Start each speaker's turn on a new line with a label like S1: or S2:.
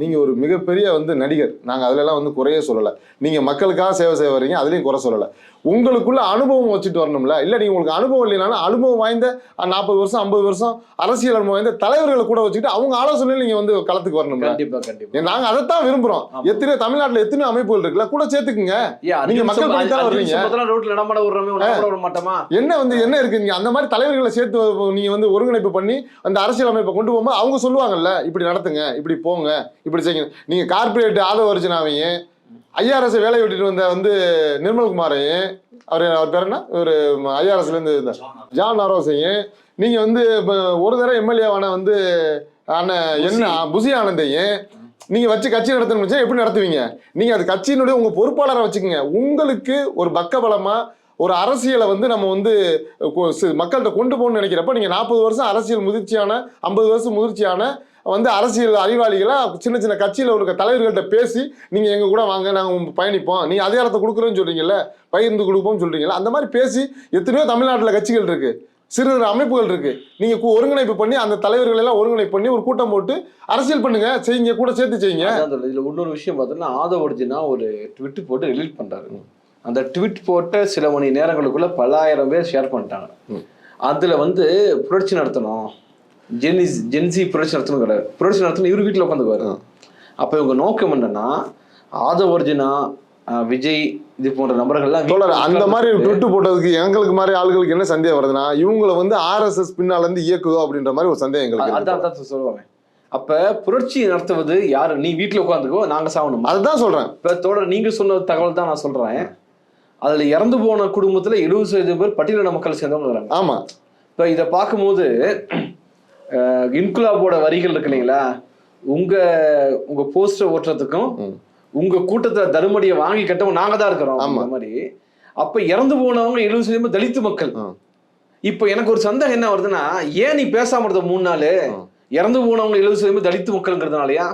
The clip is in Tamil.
S1: நீங்க ஒரு மிகப்பெரிய நடிகர். நாங்க அதுலலாம் குறையே சொல்லலை. நீங்க மக்களுக்காக சேவை செய்ய வரீங்க, அதுலயும் குறை சொல்லலை. உங்களுக்குள்ள அனுபவம் வச்சுட்டு வரணும்ல. இல்ல நீங்க உங்களுக்கு அனுபவம் இல்லைனாலும் அனுபவம் வாய்ந்த 40 வருஷம் 50 வருஷம் அரசியல் அனுபவம் வாய்ந்த தலைவர்களை கூட வச்சுக்கிட்டு அவங்க ஆலோசனையில் நீங்க களத்துக்கு வரணும்.
S2: கண்டிப்பா கண்டிப்பா.
S1: நாங்க அதைத்தான் விரும்புறோம். எத்தனையோ தமிழ்நாட்டுல எத்தனையோ அமைப்புகள் இருக்குல்ல, கூட சேர்த்துக்குங்க. நீங்க மக்கள் படித்தால வர்றீங்க.
S2: ரோட்ல நடமாட விட மாட்டோமா?
S1: என்ன இருக்கு? நீங்க அந்த மாதிரி தலைவர்களை சேர்த்து நீங்க ஒருங்கிணைப்பு பண்ணி அந்த அரசியல் அமைப்பை கொண்டு போகும்போது அவங்க சொல்லுவாங்கல்ல, இப்படி நடத்துங்க, இப்படி போங்க, இப்படி செய்யுங்க. நீங்க கார்பரேட் ஆதவ அர்ஜுனாவையும் ஐஆர்எஸ் வேலையை விட்டுட்டு வந்த நிர்மல்குமாரையும் அவர் பேர் என்ன, ஒரு ஐஆர்எஸ்ல இருந்து ஜான் ஆரோஸையும் நீங்க ஒரு தடவை எம்எல்ஏவான அண்ணன் என்ன புசி ஆனந்தையும் நீங்க வச்சு கட்சி நடத்தணும்னு எப்படி நடத்துவீங்க? நீங்க அது கட்சியினுடைய உங்க பொறுப்பாளரை வச்சுக்கோங்க. உங்களுக்கு ஒரு பக்கபலமா ஒரு அரசியலை நம்ம மக்கள்கிட்ட கொண்டு போகணும்னு நினைக்கிறப்ப நீங்க 40 வருஷம் அரசியல் முதிர்ச்சியான 50 வருஷம் முதிர்ச்சியான அரசியல் அறிவாளிகளா சின்ன சின்ன கட்சியில இருக்க தலைவர்கள்ட்ட பேசி நீங்க எங்க கூட வாங்க, நாங்க பயணிப்போம், நீங்க அதிகாரத்தை கொடுக்குறோன்னு சொல்றீங்கல்ல, பகிர்ந்து கொடுப்போம் சொல்றீங்கல்ல, அந்த மாதிரி பேசி எத்தனையோ தமிழ்நாட்டுல கட்சிகள் இருக்கு, சிறு அமைப்புகள் இருக்கு. நீங்க ஒருங்கிணைப்பு பண்ணி அந்த தலைவர்கள் எல்லாம் ஒருங்கிணைப்பு பண்ணி ஒரு கூட்டம் போட்டு அரசியல் பண்ணுங்க, செய்யுங்க, கூட சேர்த்து செய்யுங்க.
S2: இதுல இன்னொரு விஷயம் பார்த்தோம்னா, ஆதவ அர்ஜுனா ஒரு ட்விட் போட்டு ரிலீட் பண்றாரு. அந்த ட்விட் போட்ட சில மணி நேரங்களுக்குள்ள பல ஆயிரம் பேர் ஷேர் பண்ணிட்டாங்க. அதுல புரட்சி நடத்தணும், ஜென்சி புரட்சி நடத்தணும், புரட்சி நடத்தணும், இவரு வீட்டுல உட்காந்துக்குவாரு. அப்ப இவங்க நோக்கம் என்னன்னா, ஆதவ அர்ஜுனா, விஜய் இது போன்ற நபர்கள்லாம்
S1: அந்த மாதிரி ட்விட் போட்டதுக்கு எங்களுக்கு மாதிரி ஆளுகளுக்கு என்ன சந்தேகம் வருதுன்னா, இவங்களை RSS பின்னால இருந்து இயக்குதோ அப்படின்ற மாதிரி ஒரு சந்தேகம் எங்களுக்கு.
S2: அதான் சொல்லுவாங்க. அப்ப புரட்சி நடத்துவது யாரு? நீ வீட்டுல உட்காந்துக்கோ, நாங்க சாவணும்.
S1: அதுதான் சொல்றேன்.
S2: இப்ப தொடர் நீங்க சொன்ன தகவல் தான் நான் சொல்றேன். அதுல இறந்து போன குடும்பத்துல 70% பேர் பட்டியலின மக்கள் சேர்ந்தவங்க வராங்க.
S1: ஆமா.
S2: இப்ப இத பார்க்கும்போது இன்குலாபோட வரிகள் இருக்கு இல்லைங்களா, உங்க போஸ்டர் ஓட்டுறதுக்கும் உங்க கூட்டத்துல தருமடியை வாங்கி கட்டவும் நாங்க தான் இருக்கிறோம் அந்த மாதிரி. அப்ப இறந்து போனவங்க 70% தலித்து மக்கள். இப்ப எனக்கு ஒரு சந்தேகம் என்ன வருதுன்னா, ஏன் நீ பேசாம இருந்த 3 நாள் இறந்து போனவங்க 70% தலித்து மக்கள்ங்கிறதுனாலயா?